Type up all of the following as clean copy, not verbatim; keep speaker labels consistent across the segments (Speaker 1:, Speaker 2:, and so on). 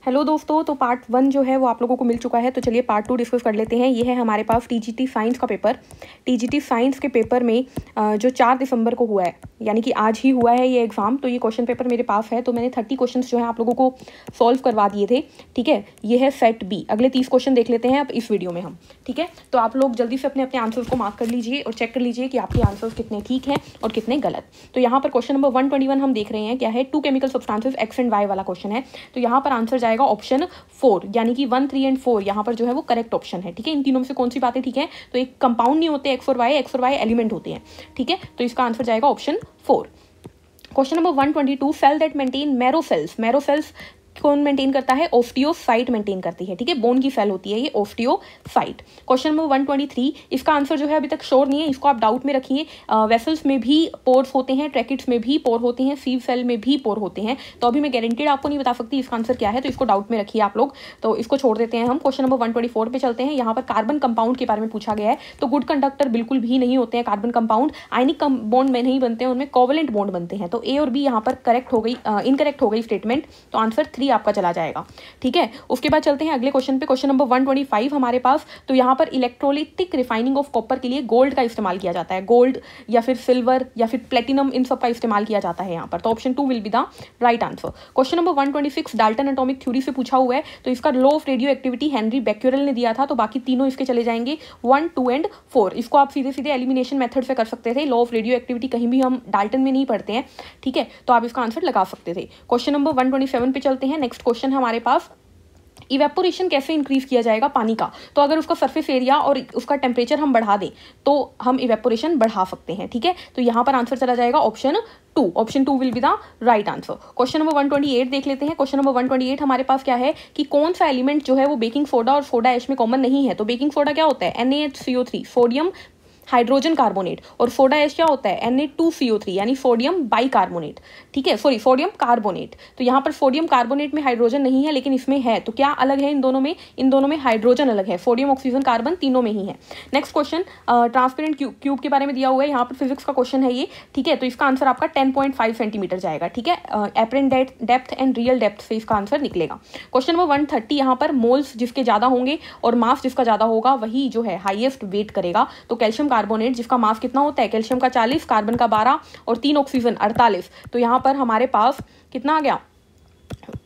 Speaker 1: Hello दोस्तों, तो part 1 जो है वो आप लोगों को मिल चुका है। तो चलिए पार्ट 2 डिस्कस कर लेते हैं। ये है हमारे पास टीजीटी साइंस का पेपर। टीजीटी साइंस के पेपर में जो 4 दिसंबर को हुआ है, यानी कि आज ही हुआ है ये एग्ज़ाम। तो ये क्वेश्चन पेपर मेरे पास है, तो मैंने 30 क्वेश्चंस जो है आप लोगों को सॉल्व करवा दिए थे। ठीक है, ये है सेट बी। अगले 30 क्वेश्चन देख लेते हैं अब इस वीडियो में हम। ठीक है, तो आप लोग जल्दी से अपने अपने आंसर्स को मार्क कर लीजिए और चेक कर लीजिए कि आपके आंसर्स कितने ठीक हैं और कितने गलत। तो यहाँ पर क्वेश्चन नंबर 121 हम देख रहे हैं, क्या है, 2 chemical substances X and Y वाला क्वेश्चन है। तो यहाँ पर आंसर जाएगा ऑप्शन 4, यानी कि 1, 3 एंड 4 यहाँ पर जो है वो करेक्ट ऑप्शन है। ठीक है, इन तीनों में से कौन सी बातें ठीक है? तो एक कंपाउंड नहीं होते एक्स और वाई एलिमेंट होते हैं। ठीक है, तो इसका आंसर जाएगा option 4। Question number 122, cell that maintain marrow cells कौन मेंटेन करता है? ओस्टियोसाइट मेंटेन करती है। ठीक है, बोन की सेल होती है ये ओस्टियोसाइट। क्वेश्चन नंबर 123, इसका आंसर जो है अभी तक श्योर नहीं है, इसको आप डाउट में रखिए। वेसल्स में भी पोर्स होते हैं, ट्रैकिट्स में भी पोर होते हैं, सीव सेल में भी पोर होते हैं। तो अभी मैं गारंटीड आपको नहीं बता सकती इसका आंसर क्या है, तो इसको डाउट में रखिए आप लोग। तो इसको छोड़ देते हैं हम। क्वेश्चन नंबर 124 पे चलते हैं। यहाँ पर कार्बन कंपाउंड के बारे में पूछा गया है। तो गुड कंडक्टर बिल्कुल भी नहीं होते हैं कार्बन कंपाउंड, आयनिक बॉन्ड में नहीं बनते हैं, उनमें कोवेलेंट बॉन्ड बनते हैं। तो ए और बी यहाँ पर करेक्ट हो गई, इनकरेक्ट हो गई स्टेटमेंट। तो आंसर 3 आपका चला जाएगा। ठीक है, उसके बाद चलते हैं अगले क्वेश्चन पे। क्वेश्चन नंबर 125 हमारे पास। तो यहाँ पर इलेक्ट्रोलिटिक रिफाइनिंग ऑफ कॉपर के लिए गोल्ड का इस्तेमाल किया जाता है। गोल्ड या फिर सिल्वर या फिर प्लेटिनम, इन सब का इस्तेमाल किया जाता है यहाँ पर। तो option 2 will be the right answer. Question number 126 Dalton atomic theory से पूछा हुआ है। तो इसका law of radio activity Henry Becquerel ने दिया था। तो बाकी तीनों इसके चले जाएंगे 1, 2 एंड 4। इसको आप सीधे सीधे एलिमिनेशन मेथड से कर सकते थे। लॉ ऑफ रेडियो एक्टिविटी कहीं भी हम डाल्टन में नहीं पढ़ते हैं। ठीक है, तो आप इसका आंसर लगा सकते थे। क्वेश्चन नंबर 127 पे चलते हैं। नेक्स्ट क्वेश्चन हमारे पास, इवेपोरेशन कैसे इंक्रीज किया जाएगा पानी का? तो अगर उसका सरफेस एरिया और उसका टेम्परेचर हम बढ़ा दें तो हम इवेपोरेशन बढ़ा सकते हैं। ठीक है, तो यहाँ पर आंसर चला जाएगा option 2। Option 2 will be the right answer. Question number 128 देख लेते हैं। क्वेश्चन नंबर 128 हमारे पास क्या है कि कौन सा एलिमेंट जो है वो बेकिंग सोडा और सोडा ऐश में कॉमन नहीं है? तो बेकिंग सोडा क्या होता है? NaHCO3, sodium hydrogen carbonate. और सोडा ऐश क्या होता है? Na2CO3, यानी सोडियम बाइकार्बोनेट। ठीक है, सॉरी, सोडियम कार्बोनेट। तो यहाँ पर सोडियम कार्बोनेट में हाइड्रोजन नहीं है, लेकिन इसमें है। तो क्या अलग है इन दोनों में? इन दोनों में हाइड्रोजन अलग है। सोडियम, ऑक्सीजन, कार्बन तीनों में ही है। नेक्स्ट क्वेश्चन, ट्रांसपेरेंट क्यूब के बारे में दिया हुआ है। यहाँ पर फिजिक्स का क्वेश्चन है ये। ठीक है, तो इसका आंसर आपका 10.5 सेंटीमीटर जाएगा। ठीक है, apparent depth and real depth से इसका आंसर निकलेगा। क्वेश्चन नंबर 130, यहाँ पर मोल्स जिसके ज्यादा होंगे और मास जिसका ज्यादा होगा वही जो है हाईएस्ट वेट करेगा। तो कैल्शियम कार्बोनेट जिसका मास कितना होता है? कैल्शियम का 40, कार्बन का 12 और 3 ऑक्सीजन 48। तो यहाँ पर हमारे पास कितना आ गया?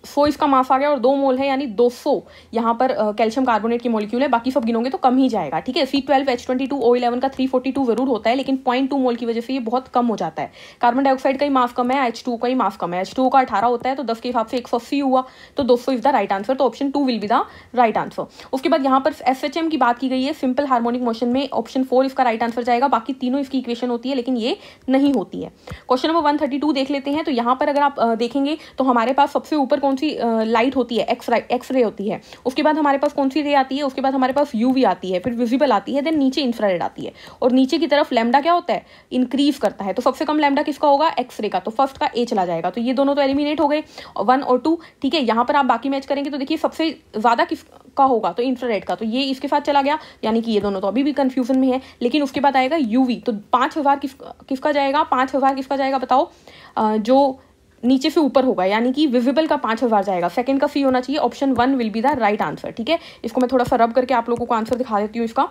Speaker 1: 100 इसका मास आ गया और 2 मोल है, यानी 200 यहाँ पर कैल्शियम कार्बोनेट की मॉलिक्यूल है। बाकी सब गिनोगे तो कम ही जाएगा। ठीक है, C12H22O11 का 342 जरूर होता है, लेकिन 0.2 मोल की वजह से ये बहुत कम हो जाता है। कार्बन डाइऑक्साइड का ही मास कम है, H2 का ही मास कम है। H2 का 18 होता है, तो 10 के हिसाब से 180 हुआ। तो 200 इज द राइट आंसर। तो option 2 will be the right answer. उसके बाद यहाँ पर SHM की बात की गई है, सिंपल हार्मोनिक मोशन में। ऑप्शन 4 इसका राइट आंसर जाएगा। बाकी तीनों इसकी इक्वेशन होती है, लेकिन ये नहीं होती है। क्वेश्चन नंबर 132 देख लेते हैं। तो यहाँ पर अगर आप देखेंगे तो हमारे पास सबसे ऊपर कौन सी लाइट होती है? एक्स रे होती है। उसके बाद हमारे पास कौन सी रे आती है? उसके बाद हमारे पास यूवी आती है, फिर विजिबल आती है, देन नीचे इंफ्रारेड आती है। और नीचे की तरफ लैम्डा क्या होता है? इंक्रीज करता है। तो सबसे कम लैम्डा किसका होगा? एक्स रे का। तो फर्स्ट का ए चला जाएगा। तो ये दोनों तो एलिमिनेट हो गए, 1 और 2। ठीक है, यहाँ पर आप बाकी मैच करेंगे तो देखिए सबसे ज्यादा किसका होगा? तो इंफ्रारेड का। तो ये इसके साथ चला गया, यानी कि ये दोनों तो अभी भी कंफ्यूजन में है। लेकिन उसके बाद आएगा यूवी। तो 5000 किसका जाएगा? 5000 किसका जाएगा बताओ? जो नीचे से ऊपर होगा, यानी कि विजिबल का 5000 जाएगा। सेकंड का सी होना चाहिए। Option 1 will be the right answer. ठीक है, इसको मैं थोड़ा सा रब करके आप लोगों को आंसर दिखा देती हूँ। इसका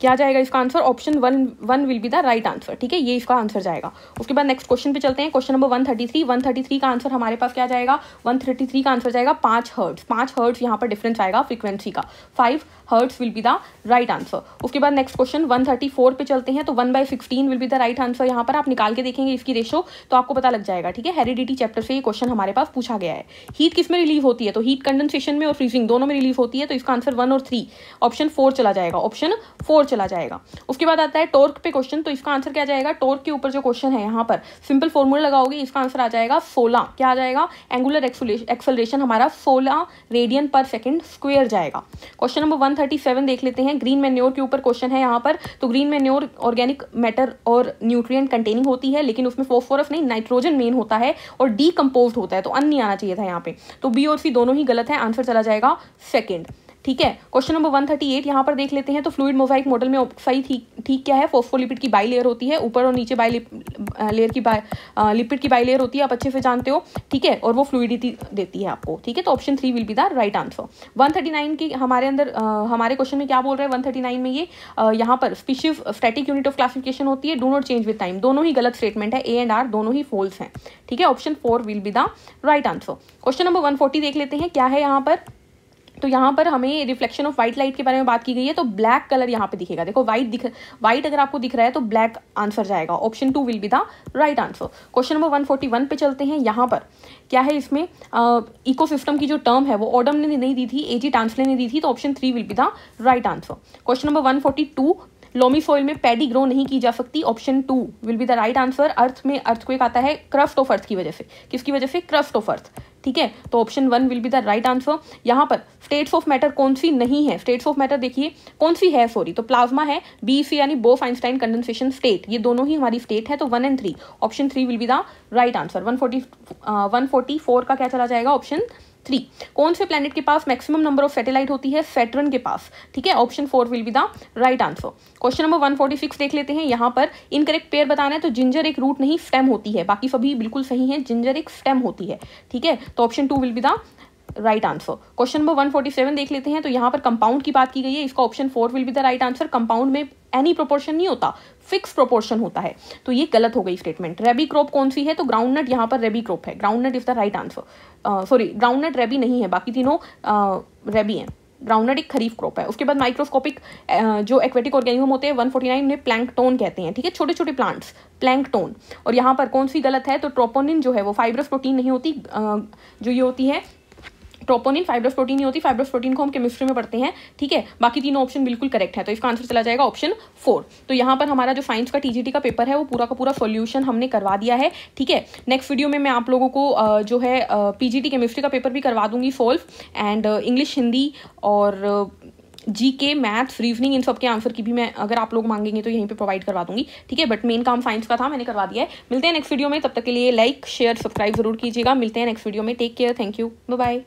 Speaker 1: क्या जाएगा इसका answer? Option 1 will be the right answer. ठीक है, ये इसका आंसर जाएगा। उसके बाद नेक्स्ट क्वेश्चन पे चलते हैं। क्वेश्चन नंबर 133 का आंसर हमारे पास क्या जाएगा? 133 का आंसर जाएगा 5 हर्ट्ज। 5 हर्ट्ज यहाँ पर डिफरेंस आएगा फ्रीक्वेंसी का। 5 hertz will be the right answer. उसके बाद नेक्स्ट क्वेश्चन 134 पे चलते हैं। तो 1/16 will be the right answer. यहाँ पर आप निकाल के देखेंगे इसकी रेशो तो आपको पता लग जाएगा। ठीक है, हेरिडिटी चैप्टर से ये क्वेश्चन हमारे पास पूछा गया है। हीट किस में रिलीव होती है? तो हीट कंडेंसेशन में और फ्रीजिंग दोनों में रिलीव होती है। तो इसका आंसर 1 और 3, ऑप्शन 4 चला जाएगा। ऑप्शन 4 चला जाएगा। उसके बाद आता है टॉर्क पे क्वेश्चन। तो इसका आंसर क्या जाएगा? टॉर्क के ऊपर जो क्वेश्चन है यहाँ पर सिंपल फॉर्मूला लगाओगे, इसका आंसर आ जाएगा 16। क्या आ जाएगा? एंगुलर एक्सेलरेशन हमारा 16 रेडियन पर सेकंड स्क्वायर जाएगा। क्वेश्चन नंबर 137 देख लेते हैं। ग्रीन मैन्योर के ऊपर क्वेश्चन है यहाँ पर। तो ग्रीन मैन्योर ऑर्गेनिक मैटर और न्यूट्रिएंट कंटेनिंग होती है, लेकिन उसमें फॉस्फोरस नहीं, नाइट्रोजन मेन होता है और डीकम्पोज्ड होता है। तो अन नहीं आना चाहिए था यहाँ पे। तो बी और सी दोनों ही गलत है। आंसर चला जाएगा सेकेंड। ठीक है। क्वेश्चन नंबर 138 यहाँ पर देख लेते हैं। तो फ्लूइड मोजाइक मॉडल में सही ठीक क्या है, फॉस्फोलिपिड की बाई लेयर होती है, ऊपर और नीचे लिपिड की बाई लेयर होती है, आप अच्छे से जानते हो, ठीक है, और वो फ्लूइडिटी देती है आपको, ठीक है। तो option 3 will be the right answer. 139 की हमारे क्वेश्चन में क्या बोल रहे हैं 139 में, ये यहाँ पर species static unit of classification होती है, do not change with time, दोनों ही गलत स्टेटमेंट है, ए एंड आर दोनों ही फॉल्स हैं, ठीक है। Option 4 will be the right answer. Question number 140 देख लेते हैं, क्या है यहाँ पर। तो यहाँ पर हमें रिफ्लेक्शन ऑफ व्हाइट लाइट के बारे में बात की गई है, तो ब्लैक कलर यहाँ पे दिखेगा, देखो व्हाइट अगर आपको दिख रहा है तो ब्लैक आंसर जाएगा, option 2 will be the right answer. Question number 141 पे चलते हैं। यहाँ पर क्या है, इसमें इकोसिस्टम की जो टर्म है वो ऑडम ने नहीं दी थी, एजी टांसले ने दी थी, तो option 3 will be the right answer. Question number 142, loamy soil में पैडी ग्रो नहीं की जा सकती, option 2 will be the right answer. Earth में अर्थक्वेक आता है क्रस्ट ऑफ अर्थ की वजह से, किसकी वजह से, क्रस्ट ऑफ अर्थ, ठीक है, तो option 1 will be the right answer. यहाँ पर स्टेट्स ऑफ मैटर कौन सी नहीं है, स्टेट्स ऑफ मैटर देखिए कौन सी है, सॉरी, तो प्लाज्मा है, BEC यानी बोफ आइंस्टाइन कंडेंसेशन स्टेट, ये दोनों ही हमारी स्टेट है, तो 1 and 3, option 3 will be the right answer. 144 का क्या चला जाएगा, ऑप्शन 3। कौन से प्लेनेट के पास मैक्सिमम नंबर ऑफ सैटेलाइट होती है, सैटर्न के पास, ठीक है, option 4 will be the right answer. Question number 146 देख लेते हैं। यहाँ पर इनकरेक्ट पेयर बताना है, तो जिंजर एक रूट नहीं स्टेम होती है, बाकी सभी बिल्कुल सही है, जिंजर एक स्टेम होती है, ठीक है, तो option 2 will be the right answer. Question number 147 देख लेते हैं। तो यहाँ पर कंपाउंड की बात की गई है, इसका option 4 will be the right answer. Compound में एनी प्रोपोर्शन नहीं होता, फिक्स प्रोपोर्शन होता है, तो ये गलत हो गई स्टेटमेंट। रेबी क्रॉप कौन सी है, तो ग्राउंडनट, यहाँ पर रेबी क्रॉप है, groundnut is the right answer. Sorry, groundnut rabi नहीं है, बाकी तीनों रेबी हैं, ग्राउंडनट एक खरीफ क्रॉप है। उसके बाद माइक्रोस्कोपिक जो एक्वेटिक ऑर्गेनिज्म होते हैं 149 उन्हें प्लैंकटोन कहते हैं, ठीक है, छोटे छोटे प्लांट्स, प्लैंकटोन। और यहाँ पर कौन सी गलत है, तो ट्रोपोनिन जो है वो फाइब्रस प्रोटीन नहीं होती, जो ये होती है ट्रोपोनिन फाइब्रस प्रोटीन नहीं होती, फाइब्रस प्रोटीन को हम केमिस्ट्री में पढ़ते हैं, ठीक है, बाकी तीनों ऑप्शन बिल्कुल करेक्ट है, तो इसका आंसर चला जाएगा ऑप्शन 4। तो यहाँ पर हमारा जो साइंस का TGT का पेपर है वो पूरा का पूरा सॉल्यूशन हमने करवा दिया है, ठीक है। नेक्स्ट वीडियो में मैं आप लोगों को जो है PGT केमिस्ट्री का पेपर भी करवा दूंगी सॉल्व, एंड इंग्लिश, हिंदी और GK, मैथ्स, रीजनिंग, इन सब के आंसर की भी मैं, अगर आप लोग मांगेंगे तो यहीं पे प्रोवाइड करवा दूंगी, ठीक है, बट मेन काम साइंस का था, मैंने करवा दिया है। मिलते हैं नेक्स्ट वीडियो में, तब तक के लिए लाइक शेयर सब्सक्राइब जरूर कीजिएगा। मिलते हैं नेक्स्ट वीडियो में, take care, thank you, bye bye.